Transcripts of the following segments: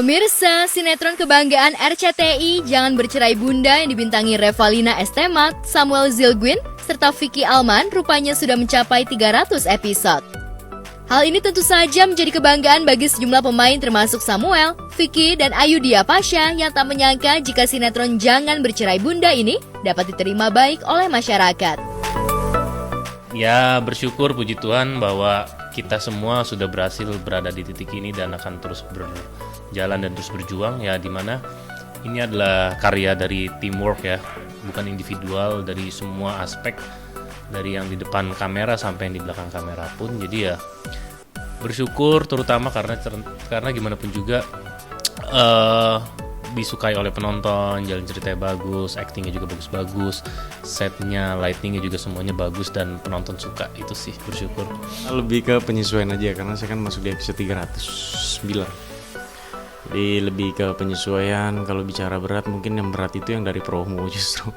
Pemirsa, sinetron kebanggaan RCTI Jangan Bercerai Bunda yang dibintangi Revalina S. Temat, Samuel Zilguin, serta Vicky Alman rupanya sudah mencapai 300 episode. Hal ini tentu saja menjadi kebanggaan bagi sejumlah pemain termasuk Samuel, Vicky, dan Ayu Dia Pasha yang tak menyangka jika sinetron Jangan Bercerai Bunda ini dapat diterima baik oleh masyarakat. Ya, bersyukur puji Tuhan bahwa kita semua sudah berhasil berada di titik ini dan akan terus berjalan dan terus berjuang, ya, dimana ini adalah karya dari teamwork, ya, bukan individual, dari semua aspek, dari yang di depan kamera sampai yang di belakang kamera pun. Jadi ya bersyukur, terutama karena gimana pun juga disukai oleh penonton, jalan ceritanya bagus, actingnya juga bagus-bagus, setnya, lightingnya juga semuanya bagus dan penonton suka. Itu sih bersyukur. Lebih ke penyesuaian aja karena saya kan masuk di episode 309. Jadi lebih ke penyesuaian. Kalau bicara berat, mungkin yang berat itu yang dari promo justru.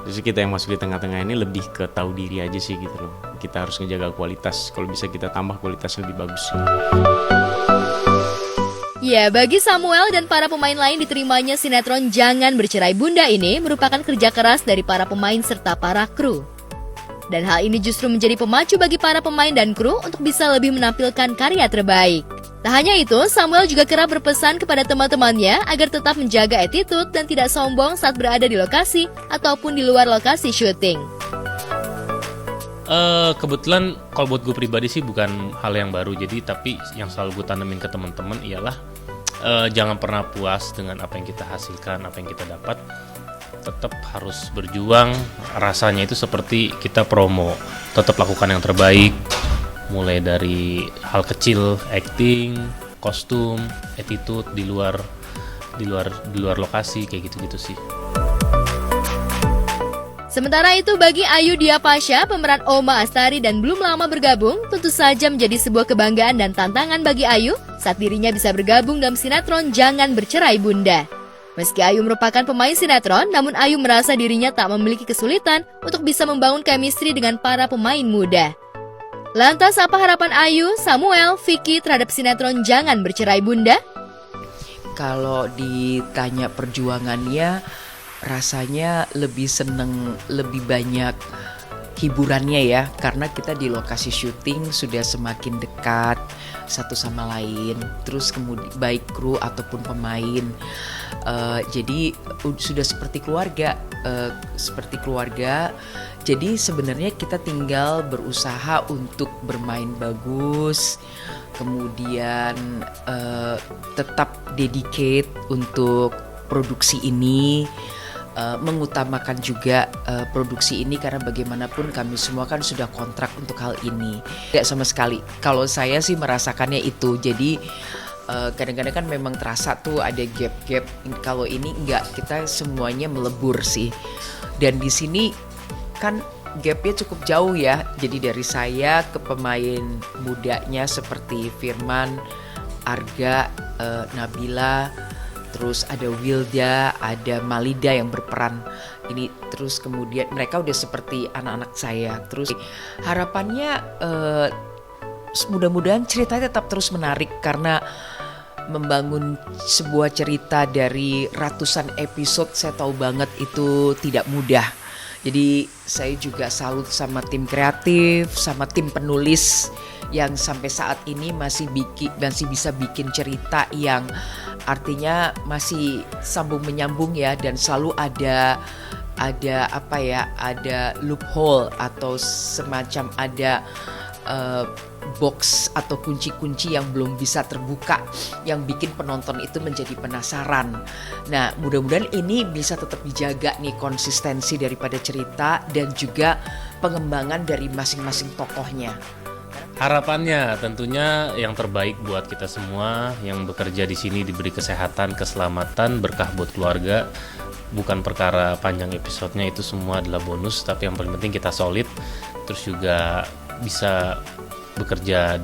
Justru kita yang masuk di tengah-tengah ini lebih ke tahu diri aja sih gitu loh. Kita harus ngejaga kualitas. Kalau bisa kita tambah kualitas lebih bagus. Ya, bagi Samuel dan para pemain lain diterimanya sinetron Jangan Bercerai Bunda ini merupakan kerja keras dari para pemain serta para kru. Dan hal ini justru menjadi pemacu bagi para pemain dan kru untuk bisa lebih menampilkan karya terbaik. Tak hanya itu, Samuel juga kerap berpesan kepada teman-temannya agar tetap menjaga attitude dan tidak sombong saat berada di lokasi ataupun di luar lokasi syuting. Kebetulan kalau buat gue pribadi sih bukan hal yang baru, tapi yang selalu gue tanemin ke teman-teman ialah jangan pernah puas dengan apa yang kita hasilkan, apa yang kita dapat. Tetap harus berjuang. Rasanya itu seperti kita promo, tetap lakukan yang terbaik, mulai dari hal kecil, acting, kostum, attitude di luar lokasi, kayak gitu-gitu sih. Sementara itu bagi Ayu Dia Pasha, pemeran Oma Astari dan belum lama bergabung, tentu saja menjadi sebuah kebanggaan dan tantangan bagi Ayu saat dirinya bisa bergabung dalam sinetron Jangan Bercerai Bunda. Meski Ayu merupakan pemain sinetron, namun Ayu merasa dirinya tak memiliki kesulitan untuk bisa membangun chemistry dengan para pemain muda. Lantas apa harapan Ayu, Samuel, Vicky terhadap sinetron Jangan Bercerai Bunda? Kalau ditanya perjuangannya, rasanya lebih seneng, lebih banyak hiburannya ya, karena kita di lokasi syuting sudah semakin dekat satu sama lain, terus kemudian baik kru ataupun pemain, jadi sudah seperti keluarga, jadi sebenarnya kita tinggal berusaha untuk bermain bagus, kemudian tetap dedicate untuk produksi ini, mengutamakan juga produksi ini karena bagaimanapun kami semua kan sudah kontrak untuk hal ini. Tidak sama sekali. Kalau saya sih merasakannya itu. Jadi kadang-kadang kan memang terasa tuh ada gap-gap. Kalau ini enggak, kita semuanya melebur sih. Dan di sini kan gapnya cukup jauh ya. Jadi dari saya ke pemain mudanya seperti Firman, Arga, Nabila, terus ada Wilda, ada Malida yang berperan ini, terus kemudian mereka udah seperti anak-anak saya. Terus harapannya mudah-mudahan ceritanya tetap terus menarik karena membangun sebuah cerita dari ratusan episode saya tahu banget itu tidak mudah. Jadi saya juga salut sama tim kreatif, sama tim penulis yang sampai saat ini masih bisa bikin cerita yang artinya masih sambung menyambung ya, dan selalu ada loophole atau semacam ada box atau kunci-kunci yang belum bisa terbuka yang bikin penonton itu menjadi penasaran. Nah, mudah-mudahan ini bisa tetap dijaga nih konsistensi daripada cerita dan juga pengembangan dari masing-masing tokohnya. Harapannya tentunya yang terbaik buat kita semua yang bekerja di sini, diberi kesehatan, keselamatan, berkah buat keluarga. Bukan perkara panjang episodenya, itu semua adalah bonus, tapi yang paling penting kita solid, terus juga bisa bekerja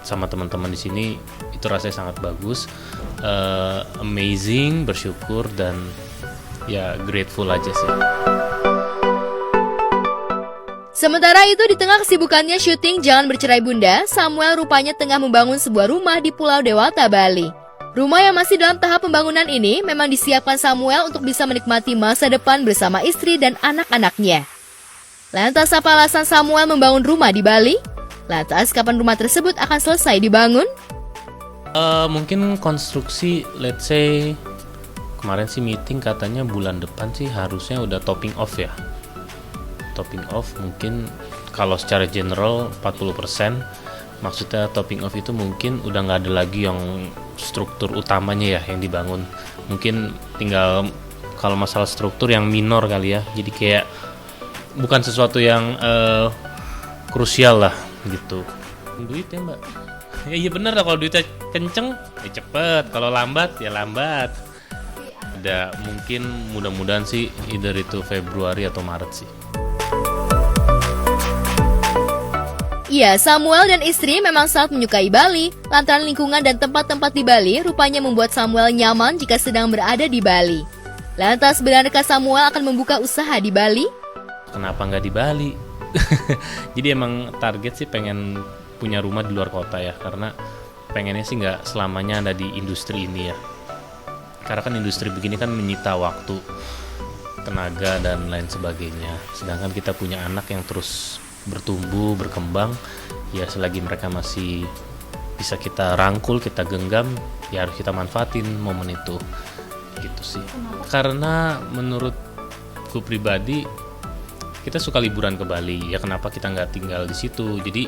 sama teman-teman di sini, itu rasanya sangat bagus, amazing, bersyukur dan ya grateful aja sih. Sementara itu di tengah kesibukannya syuting Jangan Bercerai Bunda, Samuel rupanya tengah membangun sebuah rumah di Pulau Dewata, Bali. Rumah yang masih dalam tahap pembangunan ini memang disiapkan Samuel untuk bisa menikmati masa depan bersama istri dan anak-anaknya. Lantas apa alasan Samuel membangun rumah di Bali? Lantas kapan rumah tersebut akan selesai dibangun? Mungkin konstruksi, let's say kemarin sih meeting katanya bulan depan sih harusnya udah topping off ya. Topping off mungkin kalau secara general 40%, maksudnya topping off itu mungkin udah nggak ada lagi yang struktur utamanya ya yang dibangun. Mungkin tinggal kalau masalah struktur yang minor kali ya. Jadi kayak bukan sesuatu yang krusial lah gitu. Duit ya mbak? Ya iya bener lah, kalau duitnya kenceng ya cepet, kalau lambat ya lambat. Udah mungkin mudah-mudahan sih either itu Februari atau Maret sih. Iya, Samuel dan istri memang sangat menyukai Bali. Lantaran lingkungan dan tempat-tempat di Bali rupanya membuat Samuel nyaman jika sedang berada di Bali. Lantas benarkah Samuel akan membuka usaha di Bali? Kenapa nggak di Bali? Jadi emang target sih pengen punya rumah di luar kota ya, karena pengennya sih nggak selamanya ada di industri ini ya. Karena kan industri begini kan menyita waktu, tenaga dan lain sebagainya. Sedangkan kita punya anak yang terus bertumbuh, berkembang, ya selagi mereka masih bisa kita rangkul, kita genggam, ya harus kita manfaatin momen itu, gitu sih. Karena menurutku pribadi, kita suka liburan ke Bali, ya kenapa kita nggak tinggal di situ? Jadi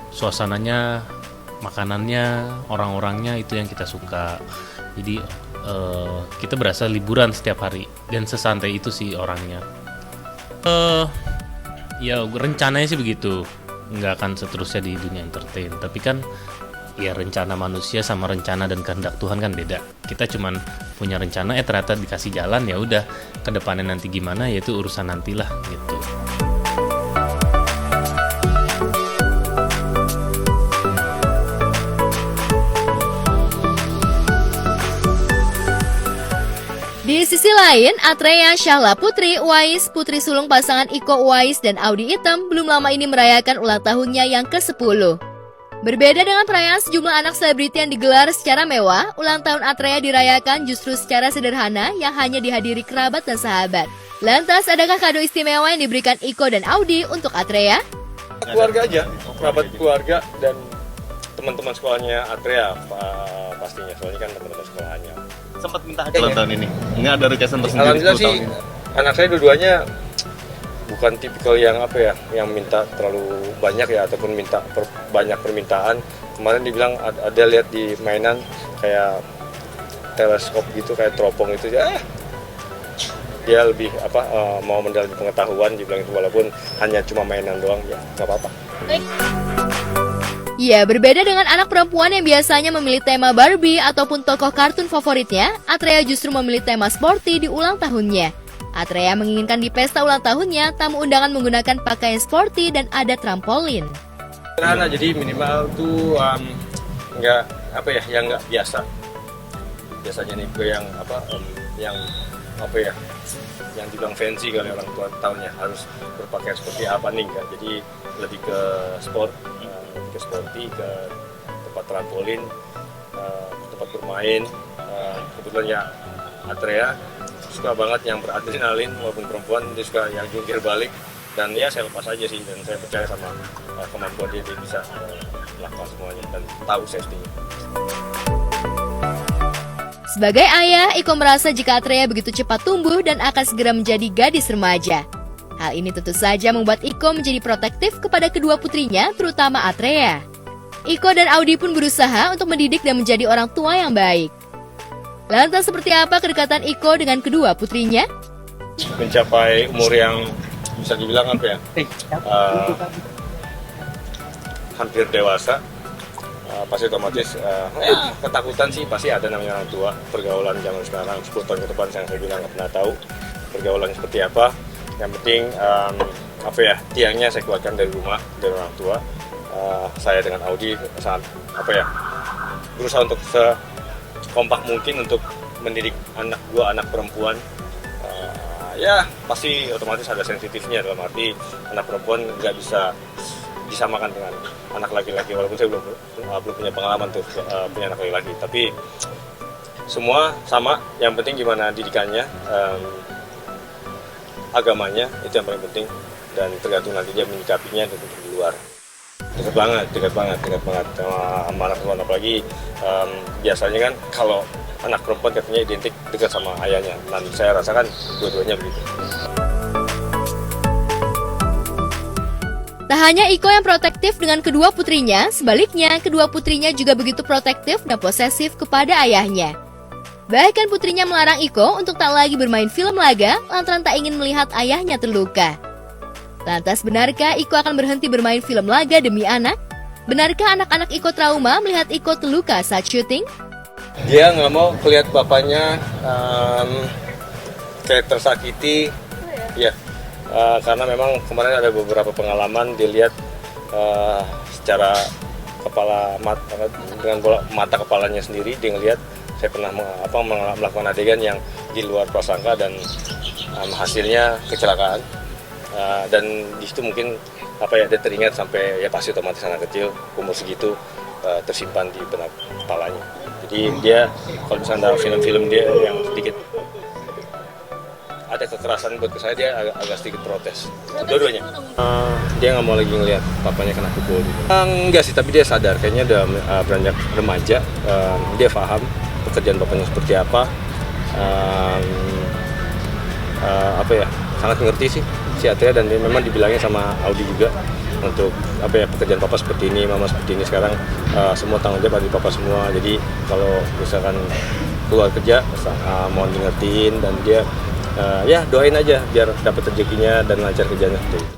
suasananya, makanannya, orang-orangnya itu yang kita suka. Jadi kita berasa liburan setiap hari dan sesantai itu sih orangnya. Ya rencananya sih begitu, nggak akan seterusnya di dunia entertain. Tapi kan ya rencana manusia sama rencana dan kehendak Tuhan kan beda. Kita cuman punya rencana, ternyata dikasih jalan, ya udah kedepannya nanti gimana ya itu urusan nantilah gitu. Di sisi lain, Atreya Syahla Putri Uwais, putri sulung pasangan Iko Uwais dan Audy Item, belum lama ini merayakan ulang tahunnya yang ke-10. Berbeda dengan perayaan sejumlah anak selebriti yang digelar secara mewah, ulang tahun Atreya dirayakan justru secara sederhana yang hanya dihadiri kerabat dan sahabat. Lantas, adakah kado istimewa yang diberikan Iko dan Audy untuk Atreya? Keluarga aja, kerabat keluarga dan teman-teman sekolahnya Atreya pastinya, soalnya kan teman-teman sekolahnya. Sempat minta hadiah ulang tahun ini? Enggak ada requestan tersendiri? Alhamdulillah sih, anak saya dua-duanya bukan tipikal yang yang minta terlalu banyak ya, ataupun minta banyak permintaan. Kemarin dibilang ada lihat di mainan kayak teleskop gitu, kayak teropong itu ya. Dia lebih mau mendalami pengetahuan, dibilang itu, walaupun hanya cuma mainan doang ya nggak apa-apa. Ya, berbeda dengan anak perempuan yang biasanya memilih tema Barbie ataupun tokoh kartun favoritnya, Atreya justru memilih tema sporty di ulang tahunnya. Atreya menginginkan di pesta ulang tahunnya, tamu undangan menggunakan pakaian sporty dan ada trampolin. Sederhana, jadi minimal tuh nggak yang nggak biasa. Biasanya nih gue yang yang dibilang fancy kali orang tua tahunnya, harus berpakaian seperti apa nih kan. Jadi lebih ke sport, ke sporty, ke tempat trampolin, tempat bermain. Kebetulan ya Atreya suka banget yang beradrenalin, walaupun perempuan dia suka yang jungkir balik, dan ya saya lepas aja sih, dan saya percaya sama kemampuan dia bisa melakukan semuanya dan tahu safety-nya. Sebagai ayah, Iko merasa jika Atreya begitu cepat tumbuh dan akan segera menjadi gadis remaja. Hal ini tentu saja membuat Iko menjadi protektif kepada kedua putrinya, terutama Atreya. Iko dan Audy pun berusaha untuk mendidik dan menjadi orang tua yang baik. Lantas seperti apa kedekatan Iko dengan kedua putrinya? Mencapai umur yang bisa dibilang hampir dewasa, pasti otomatis ketakutan sih pasti ada, namanya orang tua. Pergaulan zaman sekarang 10 tahun ke depan yang saya bilang nggak pernah tahu pergaulan seperti apa. Yang penting tiangnya saya keluarkan dari rumah, dari orang tua. Saya dengan Audy sangat berusaha untuk sekompak mungkin untuk mendidik anak perempuan. Ya pasti otomatis ada sensitifnya, dalam arti anak perempuan nggak bisa disamakan dengan anak laki-laki, walaupun saya belum punya pengalaman tuh punya anak laki-laki, tapi semua sama. Yang penting gimana didikannya, agamanya itu yang paling penting, dan tergantung nanti dia menyikapinya di luar. Dekat banget sama anak perempuan, apalagi biasanya kan kalau anak perempuan katanya identik dekat sama ayahnya, dan saya rasakan dua-duanya begitu. Tak hanya Iko yang protektif dengan kedua putrinya, sebaliknya kedua putrinya juga begitu protektif dan posesif kepada ayahnya. Bahkan putrinya melarang Iko untuk tak lagi bermain film laga lantaran tak ingin melihat ayahnya terluka. Lantas benarkah Iko akan berhenti bermain film laga demi anak? Benarkah anak-anak Iko trauma melihat Iko terluka saat syuting? Dia nggak mau kelihatan bapaknya kayak tersakiti, ya. Karena memang kemarin ada beberapa pengalaman dilihat secara dengan mata kepalanya sendiri, dia ngelihat saya pernah melakukan adegan yang di luar prasangka dan hasilnya kecelakaan. Dan di situ mungkin dia teringat sampai, ya pasti otomatis anak kecil umur segitu tersimpan di benak kepalanya. Jadi dia kalau misalnya ada film-film dia yang sedikit ada kekerasan buat ke saya, dia agak sedikit protes. Dua-duanya. Dia nggak mau lagi ngelihat papanya kena pukul. Enggak sih, tapi dia sadar. Kayaknya udah beranjak remaja. Dia paham pekerjaan bapaknya seperti apa. Sangat mengerti sih si Atria, dan dia memang dibilangnya sama Audi juga untuk pekerjaan papa seperti ini, mama seperti ini. Sekarang semua tanggung jawab ada di papa semua. Jadi kalau misalkan keluar kerja, mohon di ngertiin, dan dia ya doain aja biar dapat rezekinya dan lancar kerjanya seperti itu.